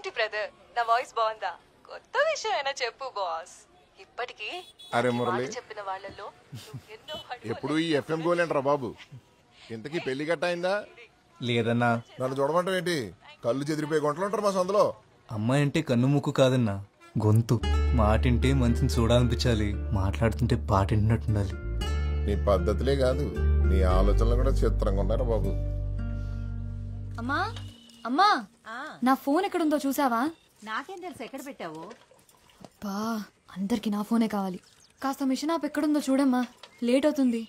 ఏంటి బ్రదర్, నా వాయిస్ బాగుందా? కొత్త విషయం అయినా చెప్పు బాస్. ఇప్పటికీ అరే మురళి, చెప్పిన వాళ్ళలో ఎన్నో ఎప్పుడు ఈ ఎఫ్ఎం గోలేంట్రా బాబు. ఇంతకీ పెళ్లి గట్ట అయిందా? లేదన్నా. నన్ను చూడమంటావు ఏంటి? కళ్ళు చెదిరిపోయి గొంటలు ఉంటారు మా సందులో. అమ్మాయి అంటే కన్ను ముక్కు కాదన్నా, గొంతు. మాటింటే మనిషిని చూడాలనిపించాలి, మాట్లాడుతుంటే పాటింటున్నట్టుండాలి. నీ పద్ధతులే కాదు, నీ ఆలోచనలు కూడా చిత్రంగా ఉంటారా బాబు. అమ్మా అమ్మా, నా ఫోన్ ఎక్కడుందో చూసావా? నాకేం తెలుసు ఎక్కడ పెట్టావు? అబ్బా, అందరికి నా ఫోనే కావాలి. కాస్త మిషన్ ఆప్ ఎక్కడుందో చూడమ్మా, లేట్ అవుతుంది.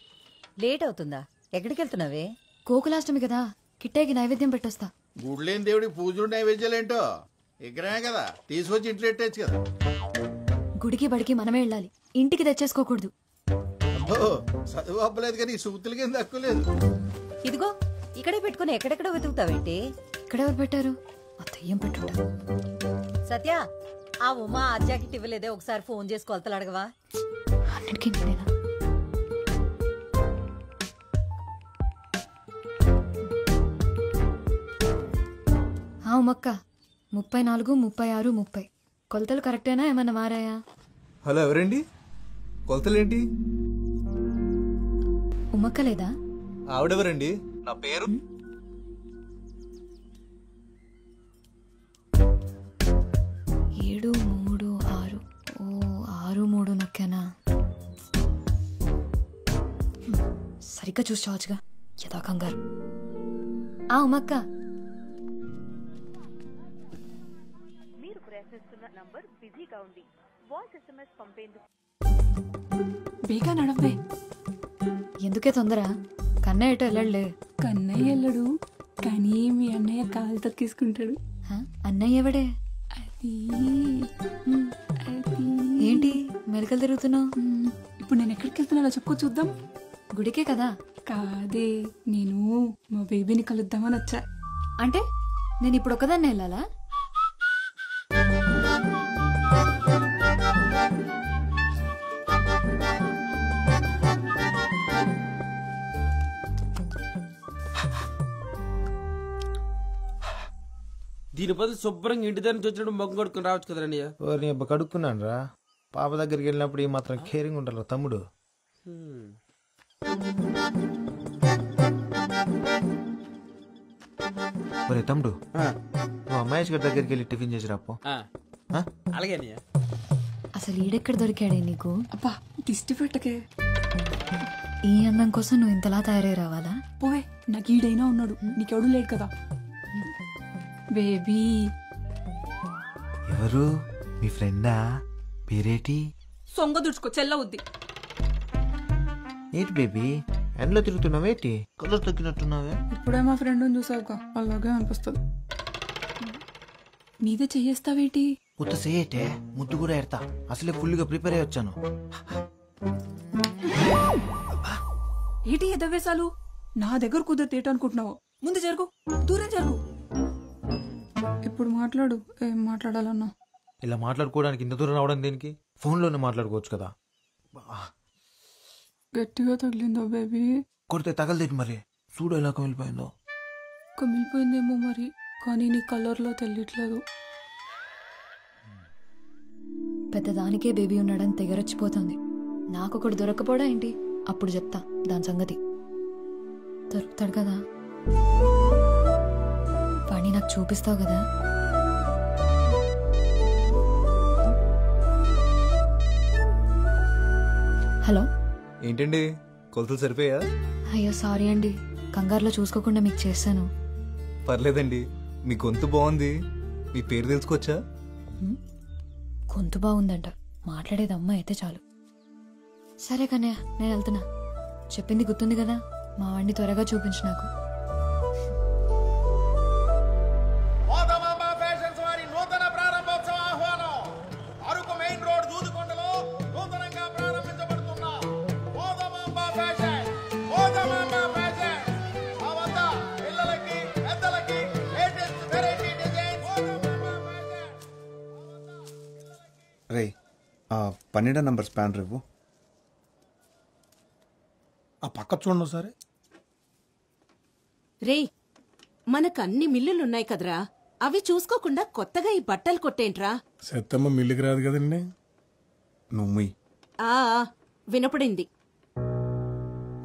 లేట్ అవుతుందా? ఎక్కడికి వెళ్తున్నావే? గోకులాష్టమి కదా, కిట్టేకి నైవేద్యం పెట్టొస్తా. గుడ్లేని దేవుడికి పూజలు నైవేద్యాలేంటో ఇక్కడే కదా, తీసుకొచ్చి ఇంట్లో పెట్టచ్చు కదా. గుడికి బడికి మనమే వెళ్ళాలి, ఇంటికి తెచ్చేసుకోకూడదు. అబ్బో, చదువు అవ్వలేదు కానీ సూతులకి ఏం తక్కువ లేదు. ఇదిగో ఇక్కడే పెట్టుకుని ఎక్కడెక్కడో వెతుకుతావేంటి? ఇక్కడెవరు పెట్టారు? ఆ దెయ్యం పెట్టుంటా. సత్య, ఆ ఉమా ఆ జాకెట్ ఇవ్వలేదే, ఒకసారి ఫోన్ చేసి కొలతలు అడగవా? అన్నిటికీ నేనేనా? ఉమక్క 34, 36, 30 కొలతలు కరెక్టేనా? ఏమన్నా మారాయా? హలో, ఎవరండి? కొలతలేంటి? ఉమక్క లేదా? ఆవిడెవరండి? నా పేరు 7, 3, 6. ఓ 6, 3 నొక్కానా? సరిగ్గా చూసి చావచ్చుగా, యథా కంగారు. ఉమక్క, మీరు ప్రయత్నిస్తున్న నంబర్ బిజీగా ఉంది, వాయిస్ ఎస్ఎంఎస్ పంపేందుకు. బేగా నడవే. ఎందుకే తొందర? కన్నయ్య ఎటో వెళ్ళలే. కన్నయ్య వెళ్ళడు, కానీ మీ అన్నయ్య కాలు తొక్కేసుకుంటాడు. అన్నయ్య ఎవడే? అది ఏంటి మెలకలు తిరుగుతున్నావు? ఇప్పుడు నేను ఎక్కడికి వెళ్తున్నాలో చెప్పుకో చూద్దాం. గుడికే కదా? కాదే, నేను మా బేబీని కలుద్దామని వచ్చా. అంటే నేను ఇప్పుడు ఒకదాన్ని వెళ్ళాలా? దీని బదులు శుభ్రంగా ఇంటి దగ్గర నుంచి వచ్చినప్పుడు మొగ్గు కడుక్కుని రావచ్చు కదా అన్నయ్య. నీ అబ్బా కడుక్కున్నాను రా. పాప దగ్గరికి వెళ్ళినప్పుడు ఈ మాత్రం కేరింగ్ ఉంటారు తమ్ముడు. ఒరే తమ్ముడు, నువ్వు అమ్మాయి గారి దగ్గరికి వెళ్ళి టిఫిన్ చేసి రాపో. అలాగే అన్నయ్య. అసలు ఈడెక్కడ దొరికాడే నీకు? అబ్బా దిష్టి పెట్టకే. ఈ అందం కోసం నువ్వు ఇంతలా తయారై రావాలా? పోవే, నాకు ఈడైనా ఉన్నాడు, నీకెవడూ లేడు కదా. బేబీ. ఎవరు? మీ ఫ్రెండా? పేరేటి? సొంగ దుడుచుకో, చెల్లవుద్ది. ఏంటి బేబీ ఎండలో తిరుగుతున్నావేటి? కలర్ తగ్గినట్టున్నావే. ఇప్పుడే మా ఫ్రెండ్ చూసావుగా, అలాగే అనిపిస్తుంది. నీదే చెయ్యేస్తావేటి? ఉత్త సేయటే, ముద్దు కూడా ఎడతా. అసలే ఫుల్గా ప్రిపేర్ అయ్యి వచ్చాను. ఏంటి ఎదవేశాలు? నా దగ్గర కుదిరితే ఏంటనుకుంటున్నావు? ముందు జరుగు, దూరం జరుగు. ఇప్పుడు మాట్లాడు, ఏం మాట్లాడాలన్నా. ఇలా మాట్లాడుకోవడానికి ఇంత దూరం రావడం దేనికి? ఫోన్లోనే మాట్లాడుకోవచ్చు కదా. గట్టిగా తగిలిందో బేబీ? కొడితే తగలదేటి మరి. చూడు ఎలా కమిలిపోయిందో. కమిలిపోయిందేమో మరి, కానీ నీ కలర్లో తెలియట్లేదు. పెద్దదానికే బేబీ ఉన్నాడని తెగరొచ్చిపోతుంది. నాకొకడు దొరకపోవడా ఏంటి? అప్పుడు చెప్తా దాని సంగతి. దొరుకుతాడు కదా, వాణ్ణి నాకు చూపిస్తావు కదా? హలో, ఏంటండి కొలతలు సరిపోయా? అయ్యో సారీ అండి, కంగారులో చూసుకోకుండా మీకు చేశాను. పర్లేదండి, మీ గొంతు బాగుంది. మీ పేరు తెలుసుకోవచ్చా? గొంతు బాగుందంట, మాట్లాడేది అమ్మ అయితే చాలు. సరే కన్నయ్య, నేను వెళ్తున్నా. చెప్పింది గుర్తుంది కదా? మా వాడిని త్వరగా చూపించు నాకు. రే, 12 నంబర్ స్పాన్ రేవు ఆ పక్క చూడండి సరే. రే, మనకు అన్ని మిల్లులున్నాయి కదరా, అవి చూసుకోకుండా కొత్తగా ఈ బట్టలు కొట్టేంట్రా? సత్తమ్మ మిల్లుకి రాదు కదండి. నువ్వు ఆ వినపడింది.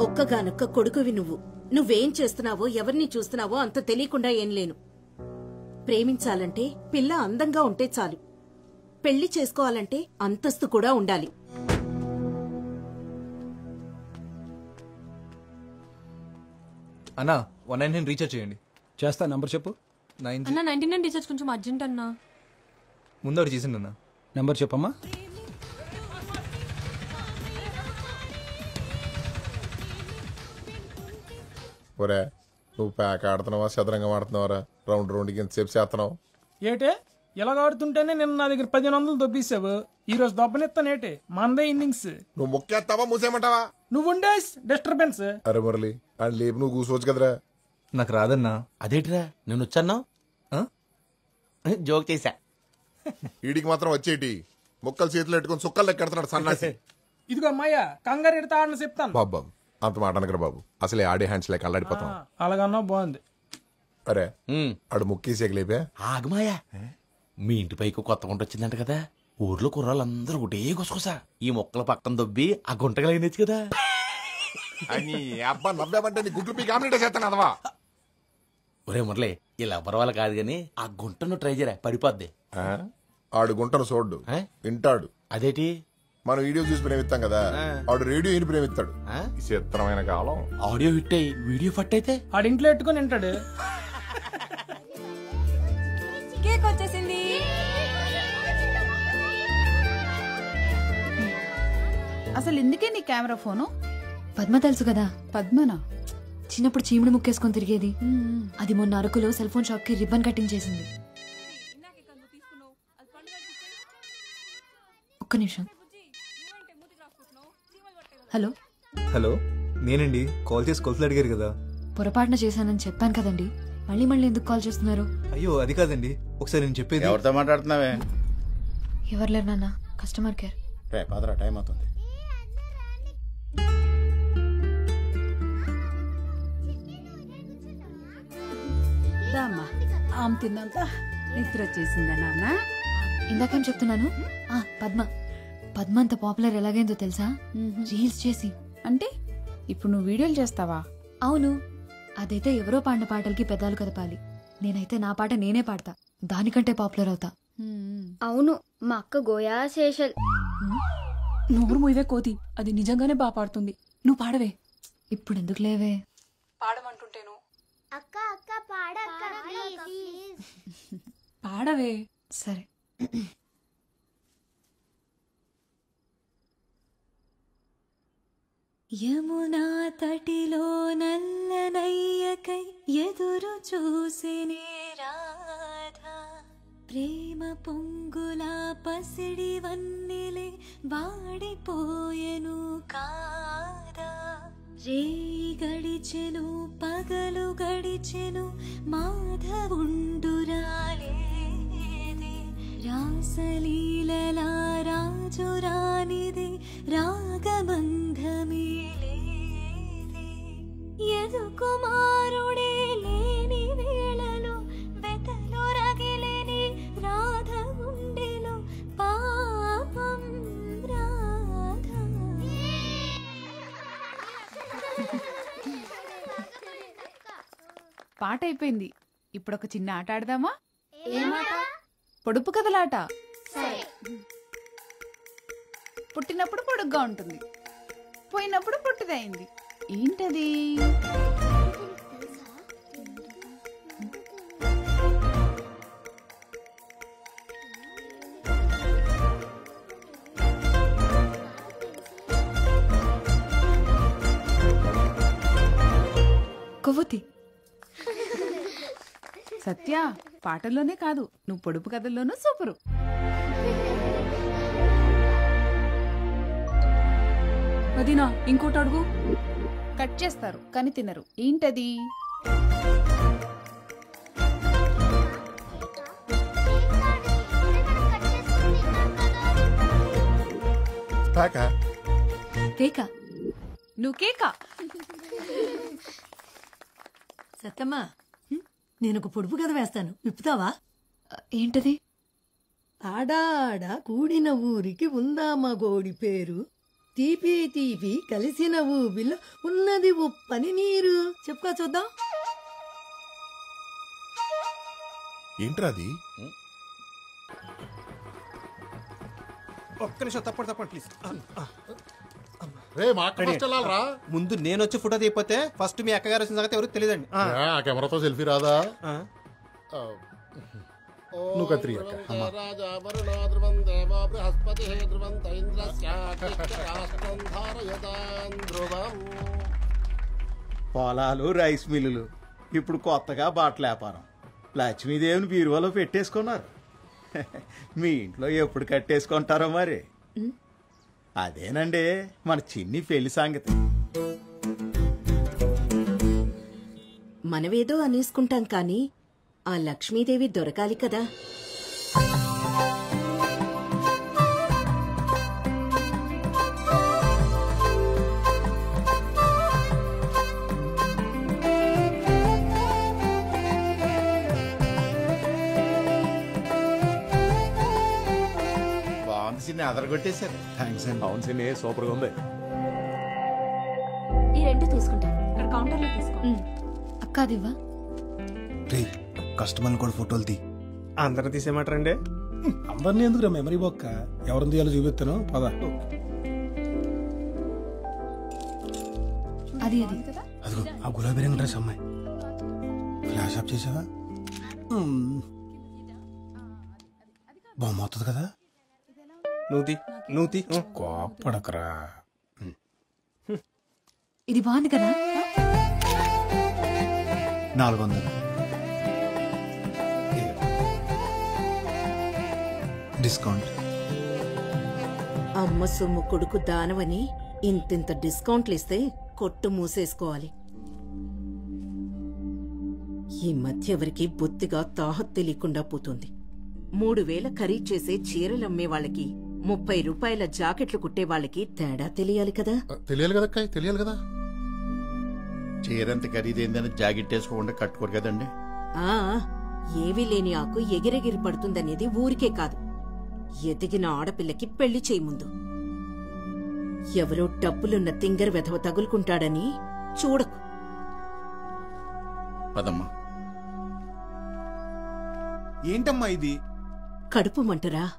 ఒక్కగానొక్క కొడుకువి నువ్వు. నువ్వేం చేస్తున్నావో ఎవరిని చూస్తున్నావో అంత తెలియకుండా ఏం లేను. ప్రేమించాలంటే పిల్ల అందంగా ఉంటే చాలు. పెళ్లి చేసుకోవాలంటే అంతస్తు కూడా ఉండాలి. అన్నా 199 రీఛార్జ్ చేయండి. చేస్తా, నంబర్ చెప్పు. అన్న 99 రీఛార్జ్ కొంచెం అర్జెంట్ అన్నా. ముందు ఒకటి చేసిండు అన్న. నంబర్ చెప్పమ్మా. ఒరే నువ్వు ప్యాక్ ఆడుతున్నావా చదరంగం ఆడుతున్నావరా? రౌండ్కి ఎంతసేపు చేస్తున్నావు? ఏటే ఇలా ఆడుతుంటేనే నిన్న నా దగ్గర 1500 దొబ్బేసావు. ఈ రోజు దొబ్బనెత్తానేటే మనదే ఇన్నింగ్స్. నువ్వు మొక్కేస్తావా మూసేయమంటావా? నువ్వుండే డిస్టర్బెన్స్. అరే మురళి అని లేపు నువ్వు కూర్చోవచ్చు కదరా. నాకు రాదన్నా. అదేంటిరా నేను వచ్చాను జోక్ చేశా. వీడికి మాత్రం వచ్చేటి మొక్కలు చేతులు పెట్టుకుని సుక్కలు లెక్కెడుతున్నాడు సన్నాసి. ఇదిగో అమ్మాయ్యా కంగారు ఎడతా ఆడని చెప్తాను. బాబు అంత మాట అనకరా బాబు, అసలే ఆడే హ్యాండ్స్ లేక అల్లాడిపోతాం. అలాగన్నా బాగుంది. అరే ఆడు ముక్కేసేక లేపా. ఆగమాయా, మీ ఇంటి పైకి కొత్త గుంట వచ్చిందంట కదా. ఊర్లో కుర్రాళ్ళందరూ ఒకటే గుసగుసా ఈ మొక్కల పక్కన దొబ్బి ఆ గుంటగా అయినచ్చు కదా. అని అబ్బా నవ్వామంటే నీ గుడ్లు పీ కామినేట్ చేస్తాను అదవా. ఒరే మురళి ఇలా ఎవరి వాళ్ళ కాదు గాని ఆ గుంటను ట్రై చేయరా, పడిపోద్ది. ఆడు గుంటను చూడ్డు వింటాడు. అదేటి మనం వీడియో చూసి ప్రేమిస్తాం కదా, ఆడు రేడియో విని ప్రేమిస్తాడు. చిత్రమైన కాలం. ఆడియో హిట్ అయ్యి వీడియో ఫట్ అయితే ఆడింట్లో పెట్టుకుని వింటాడు. కేక్ వచ్చేసింది. అసలు ఎందుకే నీ కెమెరా ఫోను? పద్మ తెలుసు కదా. పద్మనా? చిన్నప్పుడు చీముడు ముక్కేసుకొని తిరిగేది. అది మొన్న అరకులో సెల్ ఫోన్ షాప్ కి రిబ్బన్ కటింగ్ చేసింది. ఒక్క నిమిషం. హలో హలో, నేనండి. కాల్ చేసి కొలతలు అడిగారు కదా. పొరపాటున చేశానని చెప్పాను కదండి, మళ్ళీ మళ్ళీ ఎందుకు కాల్ చేస్తున్నారు? అయ్యో అది కాదండి, ఒకసారి నేను చెప్పేది. ఎవరితో మాట్లాడుతున్నావే? ఎవరు లేరు నాన్న, కస్టమర్ కేర్. రే పదరా, టైం అవుతుంది. దామ్మా ఆమె తిన్నంత నిద్ర వచ్చేసిందా నాన్న? ఇందాకేం చెప్తున్నాను? పద్మ పద్మ అంత పాపులర్ ఎలాగైందో తెలుసా? రీల్స్ చేసి. అంటే ఇప్పుడు నువ్వు వీడియోలు చేస్తావా? అవును. అదైతే ఎవరో పాడిన పాటలకి పెదాలు కదపాలి. నేనైతే నా పాట నేనే పాడతా, దానికంటే పాపులర్ అవుతా. అవును, మా అక్క గోయా శేషల్. నోరు మూయవే కోతి, అది నిజంగానే బాగా పాడుతుంది. నువ్వు పాడవే. ఇప్పుడు ఎందుకు లేవే? పాడమంటుంటేను. అక్క అక్క పాడక్క పాడవే. సరే. యమునా తటిలో నల్లనయ్యకై ఎదురు చూసినే రాధా, ప్రేమ పొంగులా పసిడి వన్నెలే వాడిపోయెను కాదా. రేయి గడిచెను పగలు గడిచెను మాధవుండురాలేదే, రాసలీలలా రాజు రానిదే రాగబంధమే లేదే. యదు కుమారుడే లేని వేళలో వెతలు రగిలేని రాధ గుండెలో పాపం రాధ. పాట అయిపోయింది. ఇప్పుడు ఒక చిన్న ఆట ఆడదామా? పొడుపు కథలాట. పుట్టినప్పుడు పొడుగ్గా ఉంటుంది, పోయినప్పుడు పొట్టిదయింది. ఏంటది? కొవ్వొత్తి. సత్య, పాటల్లోనే కాదు, నువ్వు పొడుపు కథల్లోనూ సూపరు. వదినా ఇంకోటి అడుగు. కట్ చేస్తారు కానీ తినరు. ఏంటది? కేక. నువ్వు కేక. సత్తమ్మా, నేను ఒక పొడుపు కథ వేస్తాను, విప్పుతావా? ఏంటది? ఆడాడ కూడిన ఊరికి ఉందామా గోడి పేరు, తీపి తీపి కలిసిన ఊబిలో ఉన్నది ఉప్పని నీరు. చెప్పుకో చూద్దాం. ఏంట్రా అది? ఒక్క నిమిషం తప్పండి ప్లీజ్. రే మా అక్క ఫస్ట్ వెళ్ళాలరా. ముందు నేను వచ్చి ఫోటో తీయపోతే ఫస్ట్ మీ అక్కగారు వచ్చిన సంగతి ఎవరికి తెలియదండి. ఆ కెమెరాతో సెల్ఫీ రాదా? నువ్వు కత్తిరి పొలాలు, రైస్ మిల్లులు, ఇప్పుడు కొత్తగా బట్టల వ్యాపారం. లక్ష్మీదేవిని బీరువాలో పెట్టేసుకున్నారు. మీ ఇంట్లో ఎప్పుడు కట్టేసుకుంటారో మరి. అదేనండి మన చిన్ని పెళ్లి సంగతి. మనమేదో అనేసుకుంటాం కానీ ఆ లక్ష్మీదేవి దొరకాలి కదా. బాగుంది చిన్ని, అదరగొట్టేశారు. థ్యాంక్స్ అండి. అవును సిన్ని, సూపర్గా ఉంది. ఈ రెండు తీసుకుంటా. ఇక్కడ కౌంటర్లో తీసుకో. అక్క అదివ్వా. రే కస్టమర్లు కూడా ఫోటోలు తీ. అందరూ తీసేయమంటారండి? అందరినీ ఎందుకు మెమరీ బొక్క, ఎవరిని తీయాలో చూపిస్తాను పద. అది అదిగో ఆ గులాబీ రంగు డ్రెస్ అమ్మాయి. ఫ్లాష్ ఆఫ్ చేసావా? బొమ్మ అవుతుంది కదా. నువ్వు కోపడకరా. ఇది బాగుంది కదా. 400 డిస్కౌంట్. అమ్మ సొమ్ము కొడుకు దానవని ఇంతింత డిస్కౌంట్లు ఇస్తే కొట్టు మూసేసుకోవాలి. ఈ మధ్య ఎవరికి బొత్తిగా తాహత్ తెలియకుండా పోతుంది. 3000 ఖరీదు చేసే చీరలమ్మే వాళ్ళకి 30 రూపాయల జాకెట్లు కుట్టే వాళ్ళకి తేడా తెలియాలి కదా. తెలియాలి కదా అక్క, తెలియాలి కదా. చీరంత ఖరీదైందని జాకెట్ వేసుకోకుండా కట్టుకోరు కదండి. ఆ ఏవీ లేని ఆకు ఎగిరెగిరి పడుతుందనేది ఊరికే కాదు, ఎదిగిన ఆడపిల్లకి పెళ్లి చేయి ముందు. ఎవరో డబ్బులున్న తింగర వెధవ తగులుకుంటాడని చూడకు. పదమ్మా. ఏంటమ్మా ఇది? కడుపు మంటరా?